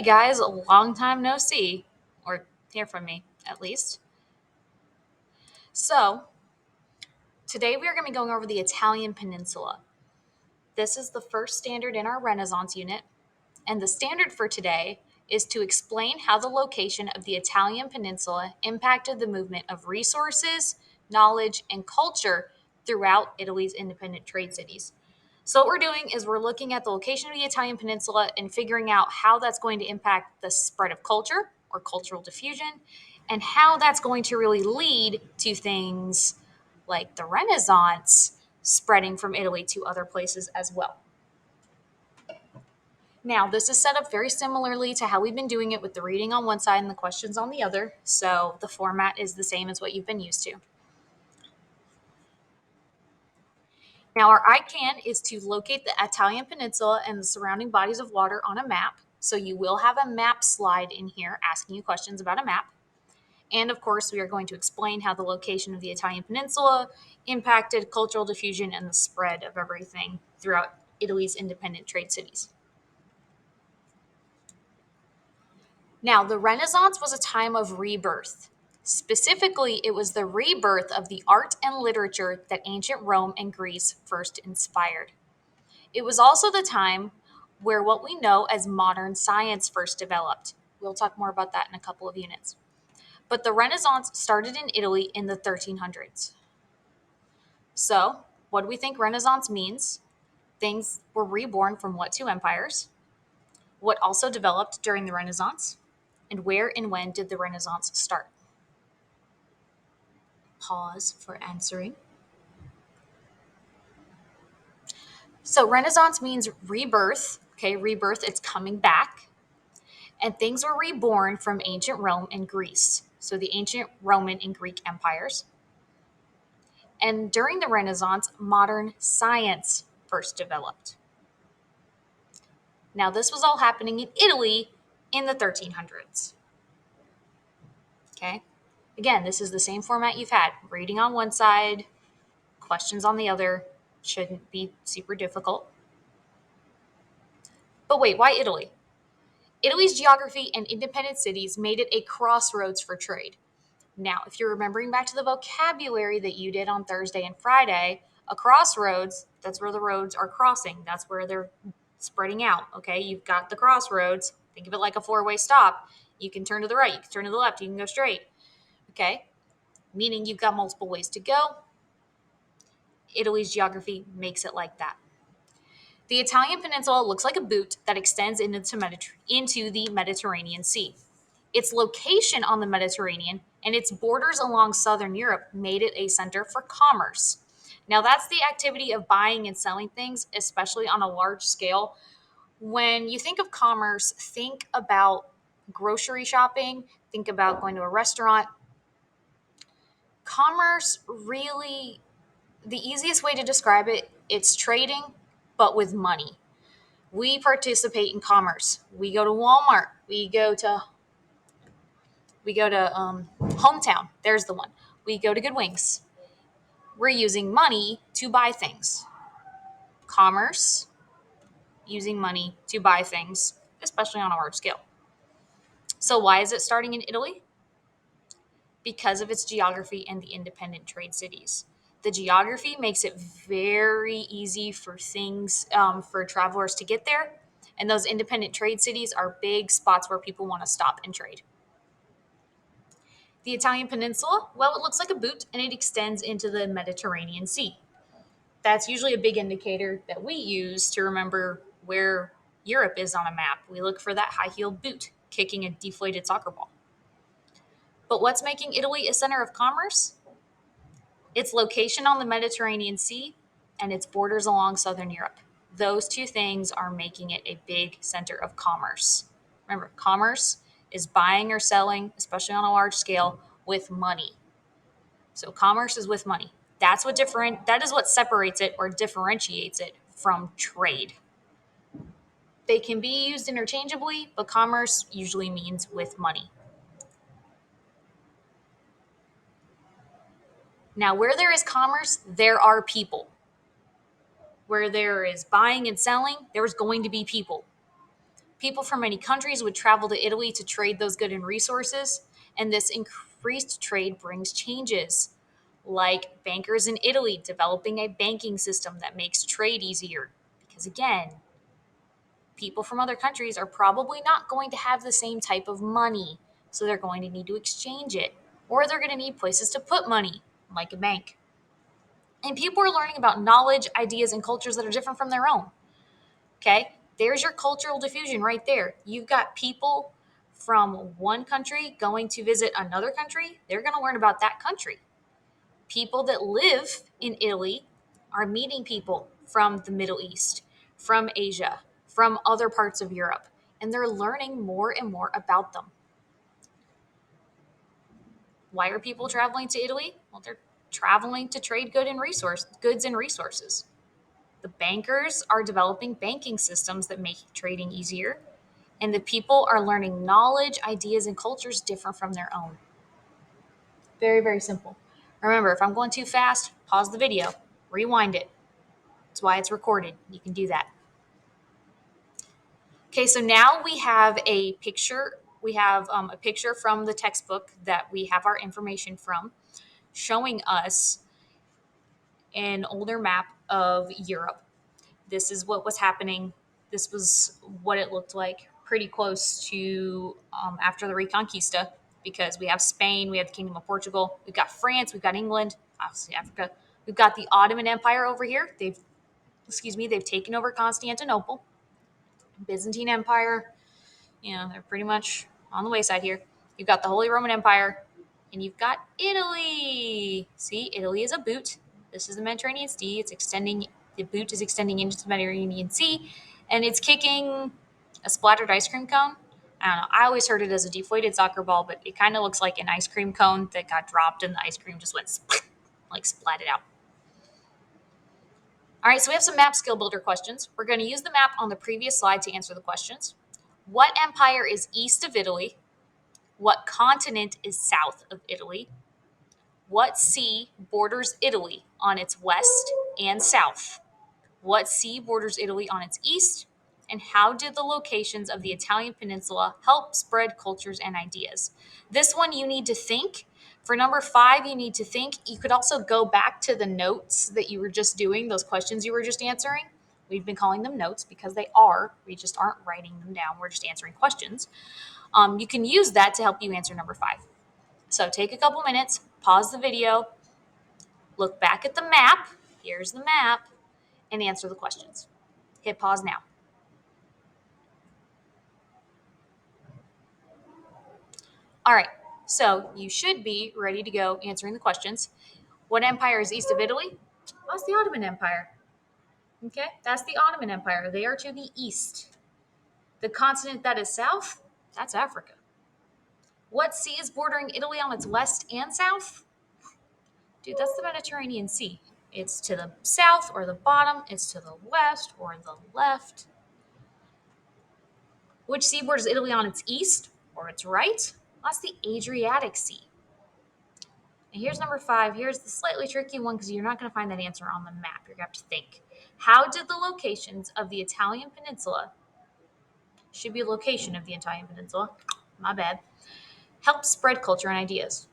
guys, a long time no see, or hear from me at least. So, today we are going to be going over the Italian Peninsula. This is the first standard in our Renaissance unit, and the standard for today is to explain how the location of the Italian Peninsula impacted the movement of resources, knowledge, and culture throughout Italy's independent trade cities. So, what we're doing is we're looking at the location of the Italian Peninsula and figuring out how that's going to impact the spread of culture or cultural diffusion, and how that's going to really lead to things like the Renaissance spreading from Italy to other places as well. Now, this is set up very similarly to how we've been doing it with the reading on one side and the questions on the other, so the format is the same as what you've been used to. Now, our ICANN is to locate the Italian Peninsula and the surrounding bodies of water on a map. So you will have a map slide in here asking you questions about a map. And of course, we are going to explain how the location of the Italian Peninsula impacted cultural diffusion and the spread of everything throughout Italy's independent trade cities. Now, the Renaissance was a time of rebirth. Specifically, it was the rebirth of the art and literature that ancient Rome and Greece first inspired. It was also the time where what we know as modern science first developed. We'll talk more about that in a couple of units. But the Renaissance started in Italy in the 1300s. So, what do we think Renaissance means? Things were reborn from what two empires? What also developed during the Renaissance? And where and when did the Renaissance start? Pause for answering. So, Renaissance means rebirth. Okay, rebirth, it's coming back. And things were reborn from ancient Rome and Greece. So, the ancient Roman and Greek empires. And during the Renaissance, modern science first developed. Now, this was all happening in Italy in the 1300s. Okay? Again, this is the same format you've had reading on one side, questions on the other. Shouldn't be super difficult. But wait, why Italy? Italy's geography and independent cities made it a crossroads for trade. Now, if you're remembering back to the vocabulary that you did on Thursday and Friday, a crossroads, that's where the roads are crossing. That's where they're spreading out. Okay, you've got the crossroads. Think of it like a four-way stop. You can turn to the right, you can turn to the left, you can go straight. Okay, meaning you've got multiple ways to go. Italy's geography makes it like that. The Italian peninsula looks like a boot that extends into the Mediterranean Sea. Its location on the Mediterranean and its borders along southern Europe made it a center for commerce. Now, that's the activity of buying and selling things, especially on a large scale. When you think of commerce, think about grocery shopping, think about going to a restaurant. Commerce really, the easiest way to describe it, it's trading, but with money. We participate in commerce. We go to Walmart. We go to Hometown. There's the one. We go to Good Wings. We're using money to buy things. Commerce, using money to buy things, especially on a large scale. So why is it starting in Italy? Because of its geography and the independent trade cities. The geography makes it very easy for for travelers to get there. And those independent trade cities are big spots where people want to stop and trade. The Italian peninsula, well, it looks like a boot and it extends into the Mediterranean Sea. That's usually a big indicator that we use to remember where Europe is on a map. We look for that high heeled boot kicking a deflated soccer ball. But what's making Italy a center of commerce? Its location on the Mediterranean Sea and its borders along southern Europe. Those two things are making it a big center of commerce. Remember, commerce is buying or selling, especially on a large scale, with money. So commerce is with money. That is what separates it or differentiates it from trade. They can be used interchangeably, but commerce usually means with money. Now, where there is commerce, there are people. Where there is buying and selling, there's going to be people. People from many countries would travel to Italy to trade those goods and resources, and this increased trade brings changes, like bankers in Italy developing a banking system that makes trade easier. Because again, people from other countries are probably not going to have the same type of money, so they're going to need to exchange it, or they're going to need places to put money, like a bank. And people are learning about knowledge, ideas, and cultures that are different from their own. Okay, there's your cultural diffusion right there. You've got people from one country going to visit another country, they're going to learn about that country. People that live in Italy are meeting people from the Middle East, from Asia, from other parts of Europe, and they're learning more and more about them. Why are people traveling to Italy? Well, they're traveling to trade goods and resources. The bankers are developing banking systems that make trading easier, and the people are learning knowledge, ideas, and cultures different from their own. Very, very simple. Remember, if I'm going too fast, pause the video, rewind it. That's why it's recorded. You can do that. Okay, so now we have a picture. We have a picture from the textbook that we have our information from, showing us an older map of Europe. This is what was happening. This was what it looked like pretty close to after the Reconquista, because we have Spain, we have the Kingdom of Portugal, we've got France, we've got England, obviously Africa. We've got the Ottoman Empire over here. They've taken over Constantinople. Byzantine Empire, they're pretty much on the wayside here. You've got the Holy Roman Empire, and you've got Italy. See, Italy is a boot. This is the Mediterranean Sea. The boot is extending into the Mediterranean Sea, and it's kicking a splattered ice cream cone. I don't know. I always heard it as a deflated soccer ball, but it kind of looks like an ice cream cone that got dropped, and the ice cream just went like splatted out. All right, so we have some map skill builder questions. We're going to use the map on the previous slide to answer the questions. What empire is east of Italy? What continent is south of Italy? What sea borders Italy on its west and south? What sea borders Italy on its east? And how did the locations of the Italian peninsula help spread cultures and ideas? This one you need to think. For number 5, you need to think. You could also go back to the notes that you were just doing, those questions you were just answering. We've been calling them notes because they are. We just aren't writing them down. We're just answering questions. You can use that to help you answer number 5. So take a couple minutes, pause the video, look back at the map. Here's the map, and answer the questions. Hit pause now. All right, so you should be ready to go answering the questions. What empire is east of Italy? That's the Ottoman Empire. Okay, that's the Ottoman Empire. They are to the east. The continent that is south, that's Africa. What sea is bordering Italy on its west and south? Dude, that's the Mediterranean Sea. It's to the south or the bottom, it's to the west or the left. Which sea borders Italy on its east or its right? That's the Adriatic Sea. And here's number 5. Here's the slightly tricky one because you're not going to find that answer on the map. You're going to have to think. How did the locations of the Italian peninsula, should be location of the Italian peninsula, my bad, help spread culture and ideas?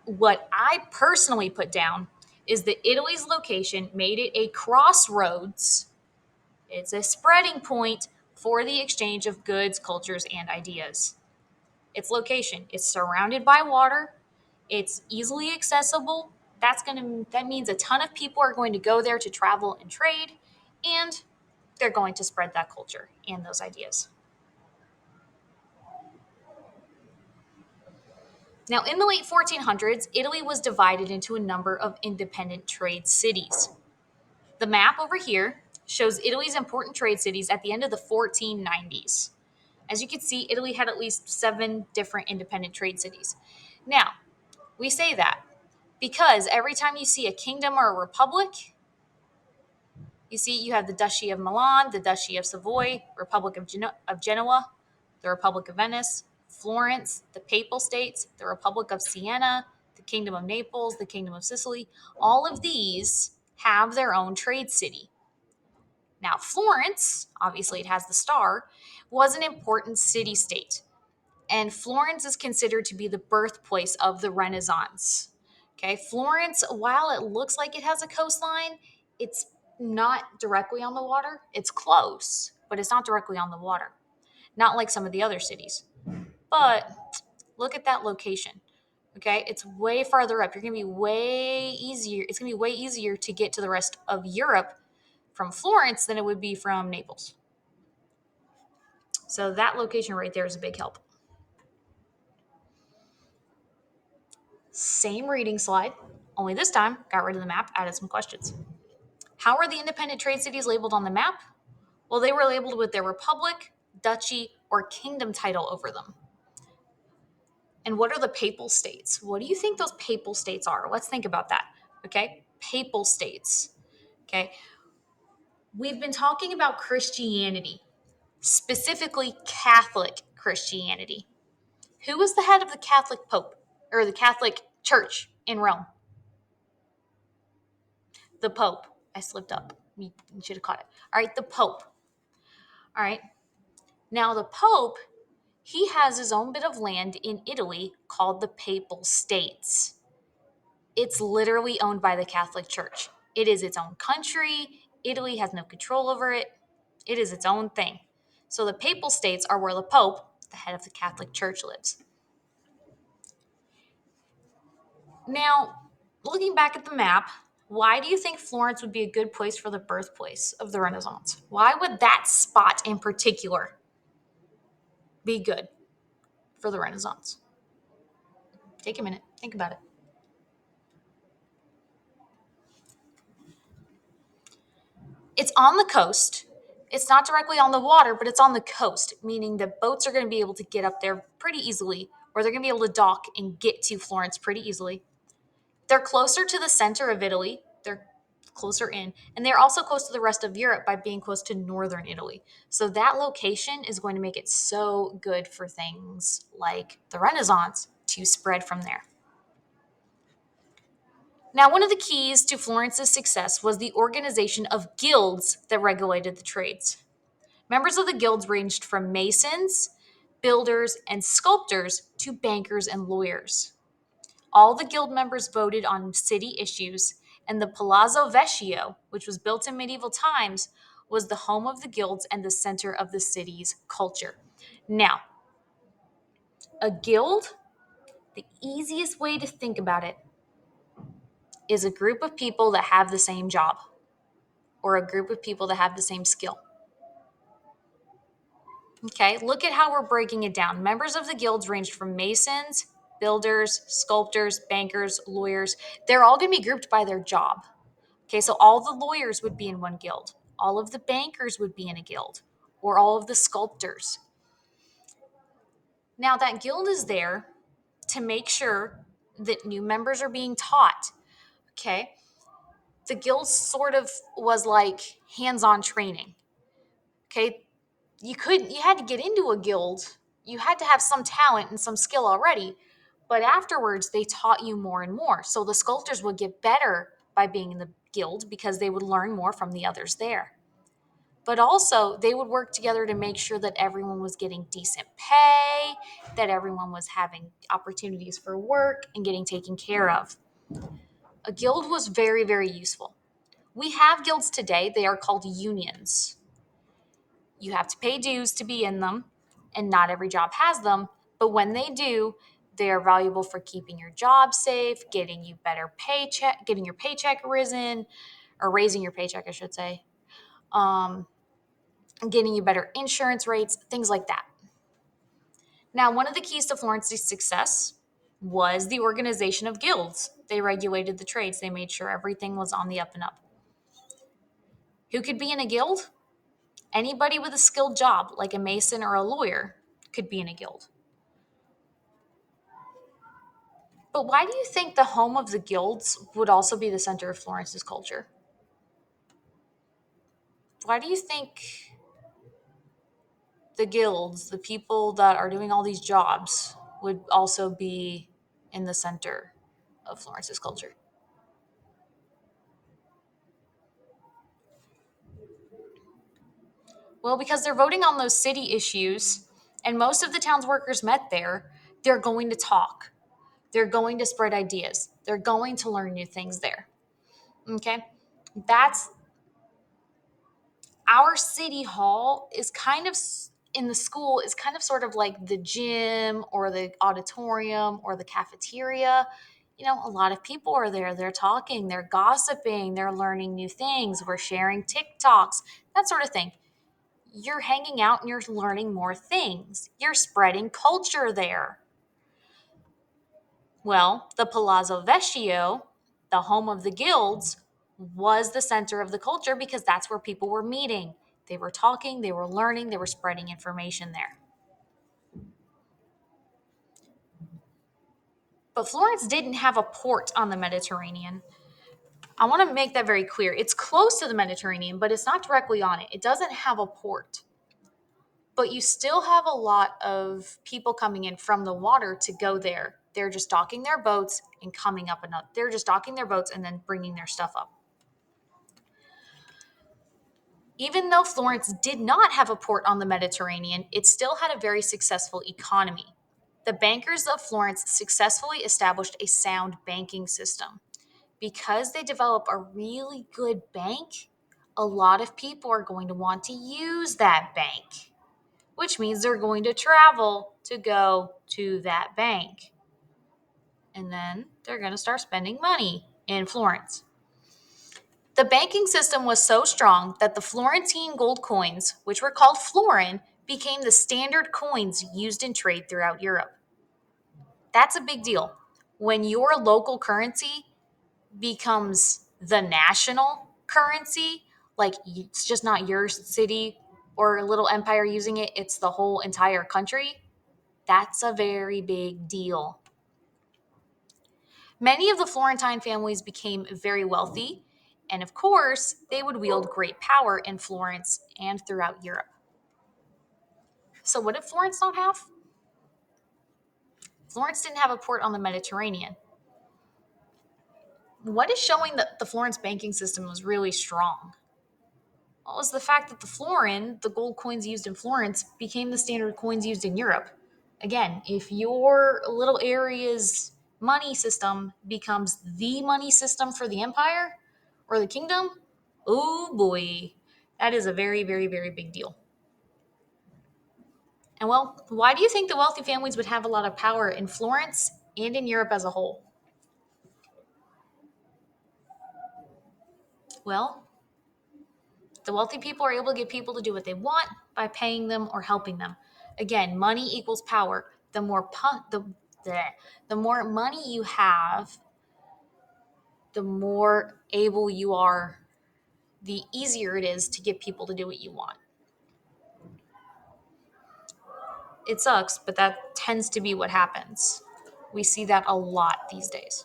What I personally put down is that Italy's location made it a crossroads. It's a spreading point for the exchange of goods, cultures, and ideas. Its location, it's surrounded by water, it's easily accessible. That means a ton of people are going to go there to travel and trade, and they're going to spread that culture and those ideas. Now, in the late 1400s, Italy was divided into a number of independent trade cities. The map over here shows Italy's important trade cities at the end of the 1490s. As you can see, Italy had at least 7 different independent trade cities. Now, we say that because every time you see a kingdom or a republic, you have the Duchy of Milan, the Duchy of Savoy, Republic of Genoa, the Republic of Venice, Florence, the Papal States, the Republic of Siena, the Kingdom of Naples, the Kingdom of Sicily. All of these have their own trade city. Now, Florence, obviously it has the star, was an important city state. And Florence is considered to be the birthplace of the Renaissance. Okay, Florence, while it looks like it has a coastline, it's not directly on the water. It's close, but it's not directly on the water. Not like some of the other cities. But look at that location. Okay, it's way farther up. You're going to be way easier. It's going to be way easier to get to the rest of Europe from Florence than it would be from Naples. So that location right there is a big help. Same reading slide, only this time got rid of the map, added some questions. How are the independent trade cities labeled on the map? Well, they were labeled with their republic, duchy, or kingdom title over them. And what are the papal states? What do you think those papal states are? Let's think about that. Okay, papal states. Okay, we've been talking about Christianity, specifically Catholic Christianity. Who was the head of the Catholic Pope or the Catholic Church in Rome? The Pope. I slipped up. You should have caught it. All right, the Pope. All right. Now, the Pope, he has his own bit of land in Italy called the Papal States. It's literally owned by the Catholic Church. It is its own country. Italy has no control over it. It is its own thing. So the Papal States are where the Pope, the head of the Catholic Church, lives. Now, looking back at the map, why do you think Florence would be a good place for the birthplace of the Renaissance? Why would that spot in particular be good for the Renaissance? Take a minute, think about it. It's on the coast. It's not directly on the water, but it's on the coast, meaning that boats are going to be able to get up there pretty easily, or they're going to be able to dock and get to Florence pretty easily. They're closer to the center of Italy. They're closer in, and they're also close to the rest of Europe by being close to northern Italy. So that location is going to make it so good for things like the Renaissance to spread from there. Now, one of the keys to Florence's success was the organization of guilds that regulated the trades. Members of the guilds ranged from masons, builders, and sculptors to bankers and lawyers. All the guild members voted on city issues, and the Palazzo Vecchio, which was built in medieval times, was the home of the guilds and the center of the city's culture. Now, a guild, the easiest way to think about it is a group of people that have the same job or a group of people that have the same skill. Okay, look at how we're breaking it down. Members of the guilds ranged from masons, builders, sculptors, bankers, lawyers. They're all going to be grouped by their job. Okay, so all the lawyers would be in one guild, all of the bankers would be in a guild, or all of the sculptors. Now, that guild is there to make sure that new members are being taught. Okay, the guild sort of was like hands on training. Okay, you had to get into a guild, you had to have some talent and some skill already, but afterwards they taught you more and more. So the sculptors would get better by being in the guild because they would learn more from the others there. But also, they would work together to make sure that everyone was getting decent pay, that everyone was having opportunities for work and getting taken care of. A guild was very, very useful. We have guilds today, they are called unions. You have to pay dues to be in them, and not every job has them, but when they do, they are valuable for keeping your job safe, getting you better paycheck, getting your paycheck risen, or raising your paycheck, I should say. Um, Getting you better insurance rates, things like that. Now, one of the keys to Florence's success was the organization of guilds. They regulated the trades, they made sure everything was on the up and up. Who could be in a guild? Anybody with a skilled job, like a mason or a lawyer, could be in a guild. But why do you think the home of the guilds would also be the center of Florence's culture? Why do you think the guilds, the people that are doing all these jobs, would also be in the center of Florence's culture? Well, because they're voting on those city issues, and most of the town's workers met there, they're going to talk. They're going to spread ideas. They're going to learn new things there. Okay? That's our city hall is kind of in the school is kind of sort of like the gym or the auditorium or the cafeteria. A lot of people are there. They're talking, they're gossiping, they're learning new things. We're sharing TikToks, that sort of thing. You're hanging out and you're learning more things. You're spreading culture there. Well, the Palazzo Vecchio, the home of the guilds, was the center of the culture because that's where people were meeting. They were talking, they were learning, they were spreading information there. But Florence didn't have a port on the Mediterranean. I want to make that very clear. It's close to the Mediterranean, but it's not directly on it. It doesn't have a port. But you still have a lot of people coming in from the water to go there. They're just docking their boats and coming up another. They're just docking their boats and then bringing their stuff up. Even though Florence did not have a port on the Mediterranean, it still had a very successful economy. The bankers of Florence successfully established a sound banking system. Because they develop a really good bank, a lot of people are going to want to use that bank, which means they're going to travel to go to that bank. And then they're going to start spending money in Florence. The banking system was so strong that the Florentine gold coins, which were called florin, became the standard coins used in trade throughout Europe. That's a big deal. When your local currency becomes the national currency, like it's just not your city or a little empire using it, it's the whole entire country, that's a very big deal. Many of the Florentine families became very wealthy, and of course, they would wield great power in Florence and throughout Europe. So, what did Florence not have? Florence didn't have a port on the Mediterranean. What is showing that the Florence banking system was really strong? Well, was the fact that the florin, the gold coins used in Florence, became the standard coins used in Europe. Again, if your little area's money system becomes the money system for the empire or the kingdom, oh boy, that is a very, very, very big deal. And well, why do you think the wealthy families would have a lot of power in Florence and in Europe as a whole? Well, the wealthy people are able to get people to do what they want by paying them or helping them. Again, money equals power. The more money you have, the more able you are, the easier it is to get people to do what you want. It sucks, but that tends to be what happens. We see that a lot these days.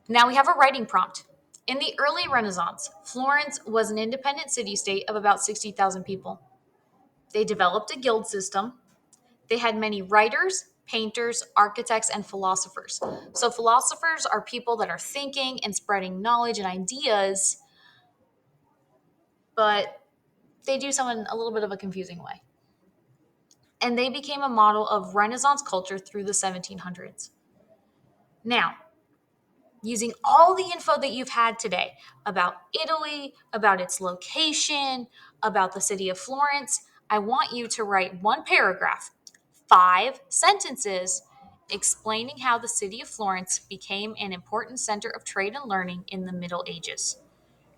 Now we have a writing prompt. In the early Renaissance, Florence was an independent city-state of about 60,000 people. They developed a guild system. They had many writers, painters, architects, and philosophers. So, philosophers are people that are thinking and spreading knowledge and ideas, but they do so in a little bit of a confusing way. And they became a model of Renaissance culture through the 1700s. Now, using all the info that you've had today about Italy, about its location, about the city of Florence, I want you to write one paragraph, 5 sentences, explaining how the city of Florence became an important center of trade and learning in the Middle Ages.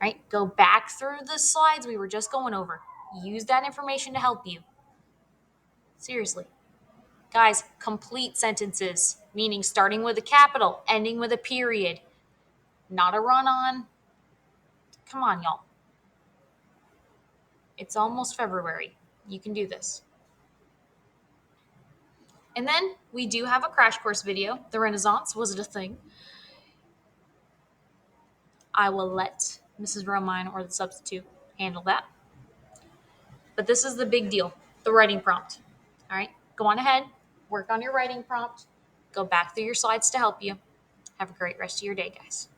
Right? Go back through the slides we were just going over. Use that information to help you. Seriously. Guys, complete sentences, meaning starting with a capital, ending with a period, not a run on. Come on, y'all. It's almost February. You can do this. And then we do have a crash course video. The Renaissance, was it a thing? I will let Mrs. Romine or the substitute handle that. But this is the big deal, the writing prompt. All right, go on ahead, work on your writing prompt, go back through your slides to help you. Have a great rest of your day, guys.